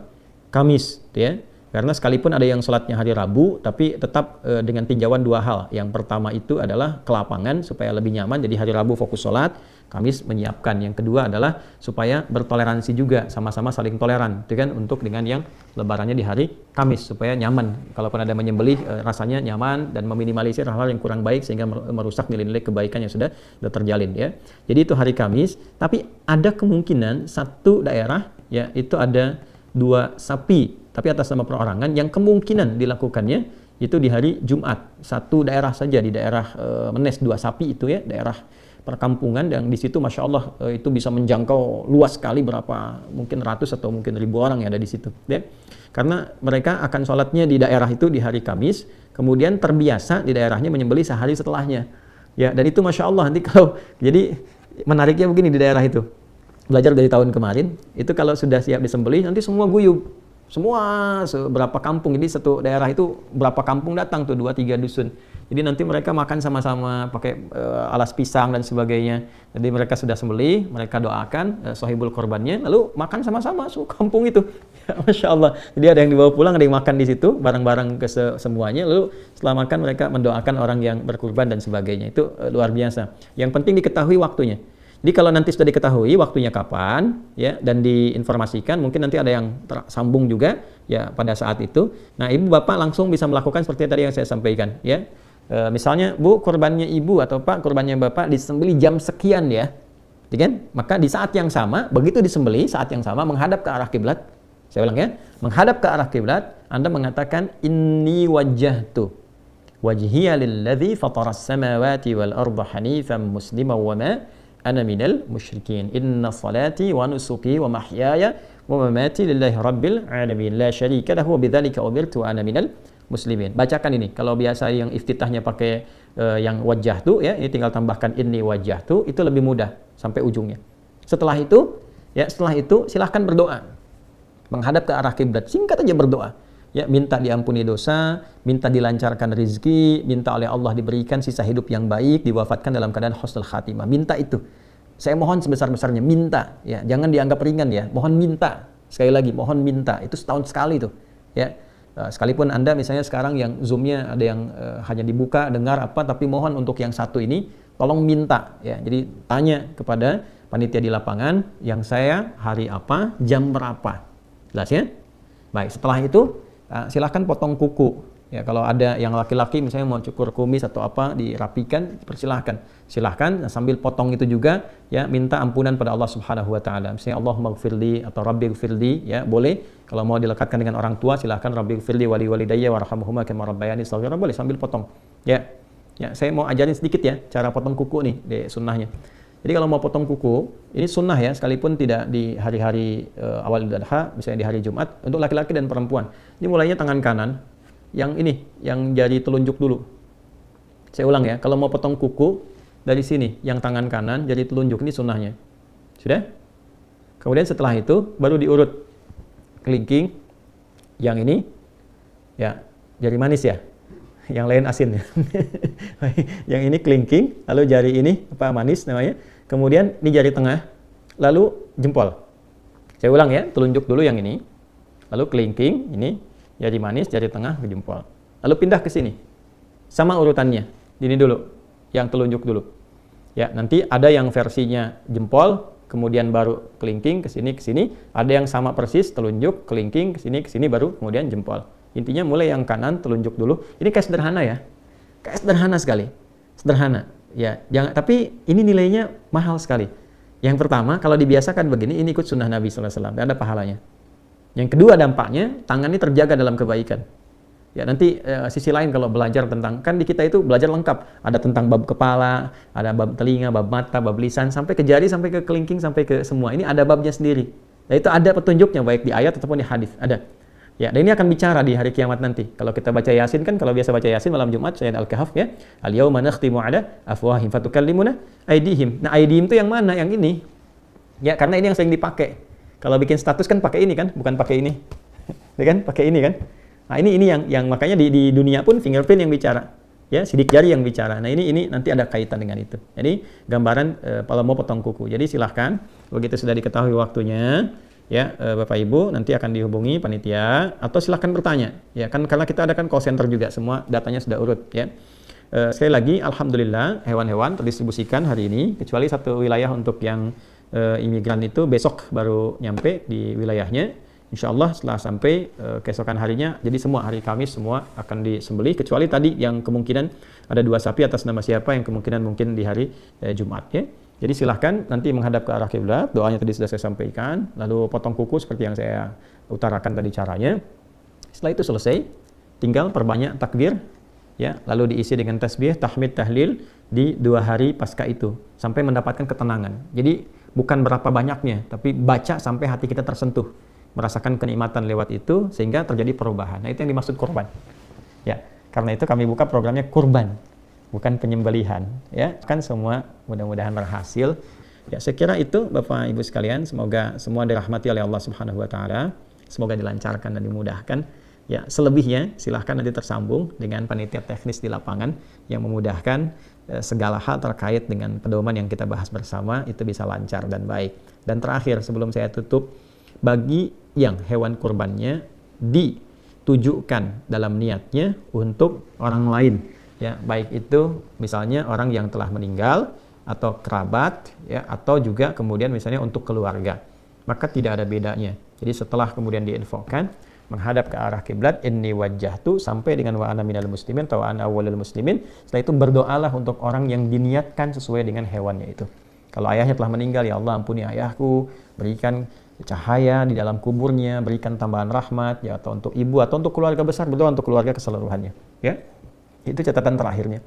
Kamis, ya. Karena sekalipun ada yang sholatnya hari Rabu, tapi tetap dengan tinjauan 2 hal. Yang pertama itu adalah ke lapangan supaya lebih nyaman, jadi hari Rabu fokus sholat, Kamis menyiapkan. Yang kedua adalah supaya bertoleransi juga, sama-sama saling toleran, itu kan, untuk dengan yang lebarannya di hari Kamis, supaya nyaman. Kalaupun ada menyembelih, rasanya nyaman dan meminimalisir hal-hal yang kurang baik sehingga merusak nilai-nilai kebaikan yang sudah terjalin ya. Jadi itu hari Kamis, tapi ada kemungkinan satu daerah ya itu ada 2 sapi tapi atas nama perorangan yang kemungkinan dilakukannya itu di hari Jumat. Satu daerah saja di daerah Menes 2 sapi itu ya, daerah perkampungan yang di situ Masya Allah itu bisa menjangkau luas sekali berapa mungkin ratus atau mungkin ribu orang yang ada di situ ya. Karena mereka akan sholatnya di daerah itu di hari Kamis, kemudian terbiasa di daerahnya menyembelih sehari setelahnya ya. Dan itu Masya Allah nanti kalau jadi menariknya begini di daerah itu, belajar dari tahun kemarin itu kalau sudah siap disembelih nanti semua guyub. Semua berapa kampung, jadi satu daerah itu berapa kampung datang tuh 2-3 dusun. Jadi nanti mereka makan sama-sama pakai alas pisang dan sebagainya. Jadi mereka sudah sembelih, mereka doakan sohibul korbannya, lalu makan sama-sama kampung itu. Ya, Masya Allah. Jadi ada yang dibawa pulang, ada yang makan di situ bareng-bareng ke semuanya. Lalu setelah makan mereka mendoakan orang yang berkurban dan sebagainya. Itu luar biasa. Yang penting diketahui waktunya. Jadi kalau nanti sudah diketahui waktunya kapan ya dan diinformasikan, mungkin nanti ada yang tersambung juga ya pada saat itu. Nah, Ibu Bapak langsung bisa melakukan seperti tadi yang saya sampaikan ya. Misalnya Bu, korbannya Ibu atau Pak, korbannya Bapak disembelih jam sekian ya. Kan? Maka di saat yang sama, begitu disembelih saat yang sama menghadap ke arah kiblat. Saya ulang ya, menghadap ke arah kiblat, Anda mengatakan inni wajjahtu wajhiya lilladzi fataras samawati wal arda hanifan musliman wa ma ana minal musyrikin. Inna salati wa nusuki wa mahyaya wa mamati lillahi rabbil alamin la syarika lahu wa bidzalika umirtu ana minal muslimin. Bacakan ini. Kalau biasa yang iftitahnya pakai yang wajah tu ya, ini tinggal tambahkan inni wajah tu, itu lebih mudah sampai ujungnya. Setelah itu silahkan berdoa. Menghadap ke arah kiblat, singkat aja berdoa. Ya, minta diampuni dosa, minta dilancarkan rezeki, minta oleh Allah diberikan sisa hidup yang baik, diwafatkan dalam keadaan husnul khatimah. Minta itu. Saya mohon sebesar-besarnya, minta. Ya, jangan dianggap ringan ya. Mohon minta. Sekali lagi, mohon minta. Itu setahun sekali tuh. Ya. Sekalipun Anda misalnya sekarang yang Zoom-nya ada yang hanya dibuka, dengar apa, tapi mohon untuk yang satu ini, tolong minta ya. Jadi tanya kepada panitia di lapangan, yang saya hari apa, jam berapa. Jelas ya? Baik, setelah itu silahkan potong kuku. Ya, kalau ada yang laki-laki misalnya mau cukur kumis atau apa dirapikan, persilahkan. Silahkan sambil potong itu juga ya minta ampunan pada Allah Subhanahu wa taala. Misalnya Allahumma gfirli atau rabbighfirli ya boleh. Kalau mau dilekatkan dengan orang tua silahkan rabbighfirli wali walidayya warhamhuma kama rabbayani shaghira boleh sambil potong. Ya. Ya, saya mau ajarin sedikit ya cara potong kuku nih di sunnahnya. Jadi kalau mau potong kuku, ini sunnah ya, sekalipun tidak di hari-hari awal Idul Adha, misalnya di hari Jumat, untuk laki-laki dan perempuan. Ini mulainya tangan kanan. Yang ini, yang jari telunjuk dulu. Saya ulang ya, kalau mau potong kuku dari sini, yang tangan kanan, jari telunjuk, ini sunnahnya. Sudah? Kemudian setelah itu, baru diurut. Kelingking, yang ini, ya, jari manis ya. Yang lain asin ya. Yang ini kelingking, lalu jari ini, apa manis namanya. Kemudian ini jari tengah, lalu jempol. Saya ulang ya, telunjuk dulu yang ini, lalu kelingking, ini, jari manis, jari tengah, ke jempol. Lalu pindah ke sini. Sama urutannya. Ini dulu. Yang telunjuk dulu. Ya, nanti ada yang versinya jempol, kemudian baru kelingking, ke sini. Ada yang sama persis, telunjuk, kelingking, ke sini, baru kemudian jempol. Intinya mulai yang kanan, telunjuk dulu. Ini kayak sederhana ya. Kayak sederhana sekali. Sederhana. Ya, jangan, tapi ini nilainya mahal sekali. Yang pertama, kalau dibiasakan begini, ini ikut sunnah Nabi SAW. Dan ada pahalanya. Yang kedua dampaknya, tangan ini terjaga dalam kebaikan. Ya nanti sisi lain kalau belajar tentang, kan di kita itu belajar lengkap. Ada tentang bab kepala, ada bab telinga, bab mata, bab lisan, sampai ke jari, sampai ke kelingking, sampai ke semua. Ini ada babnya sendiri. Nah itu ada petunjuknya, baik di ayat ataupun di hadis. Ada. Ya, dan ini akan bicara di hari kiamat nanti. Kalau kita baca Yasin kan, kalau biasa baca Yasin malam Jumat, ayat Al-Kahf ya. Al-yawma nakhtimu ala afwahihim fatukallimuna aydihim. Nah aydihim itu yang mana? Yang ini. Ya karena ini yang sering dipakai. Kalau bikin status kan pakai ini kan, bukan pakai ini. Ya kan? Pakai ini kan. Nah, ini yang makanya di dunia pun fingerprint yang bicara. Ya, sidik jari yang bicara. Nah, ini nanti ada kaitan dengan itu. Jadi, gambaran kalau mau potong kuku. Jadi, silahkan begitu sudah diketahui waktunya, ya, Bapak Ibu nanti akan dihubungi panitia atau silahkan bertanya. Ya, kan karena kita ada kan call center juga, semua datanya sudah urut, ya. Sekali lagi alhamdulillah hewan-hewan terdistribusikan hari ini, kecuali satu wilayah untuk yang imigran itu besok baru nyampe di wilayahnya. Insya Allah setelah sampai keesokan harinya, jadi semua hari Kamis semua akan disembelih, kecuali tadi yang kemungkinan ada 2 sapi atas nama siapa yang kemungkinan mungkin di hari Jumat ya. Jadi silahkan nanti menghadap ke arah kiblat, doanya tadi sudah saya sampaikan, lalu potong kuku seperti yang saya utarakan tadi caranya. Setelah itu selesai, tinggal perbanyak takbir ya, lalu diisi dengan tasbih, tahmid, tahlil di 2 hari pasca itu sampai mendapatkan ketenangan. Jadi bukan berapa banyaknya, tapi baca sampai hati kita tersentuh, merasakan kenikmatan lewat itu sehingga terjadi perubahan. Nah, itu yang dimaksud kurban. Ya, karena itu kami buka programnya kurban, bukan penyembelihan. Ya, kan semua mudah-mudahan berhasil. Ya, saya kira itu Bapak Ibu sekalian, semoga semua dirahmati oleh Allah Subhanahu wa taala. Semoga dilancarkan dan dimudahkan. Ya, selebihnya silahkan nanti tersambung dengan panitia teknis di lapangan yang memudahkan segala hal terkait dengan pedoman yang kita bahas bersama itu bisa lancar dan baik. Dan terakhir sebelum saya tutup, bagi yang hewan kurbannya ditujukan dalam niatnya untuk orang lain, ya baik itu misalnya orang yang telah meninggal atau kerabat, ya atau juga kemudian misalnya untuk keluarga, maka tidak ada bedanya. Jadi setelah kemudian diinfokan menghadap ke arah kiblat, inni wajjahtu sampai dengan wa ana minal muslimin atau wa ana awwalul muslimin. Setelah itu berdoalah untuk orang yang diniatkan sesuai dengan hewannya itu. Kalau ayahnya telah meninggal, ya Allah ampuni ayahku, berikan cahaya di dalam kuburnya, berikan tambahan rahmat, ya atau untuk ibu atau untuk keluarga besar, berdoa untuk keluarga keseluruhannya. Ya, itu catatan terakhirnya.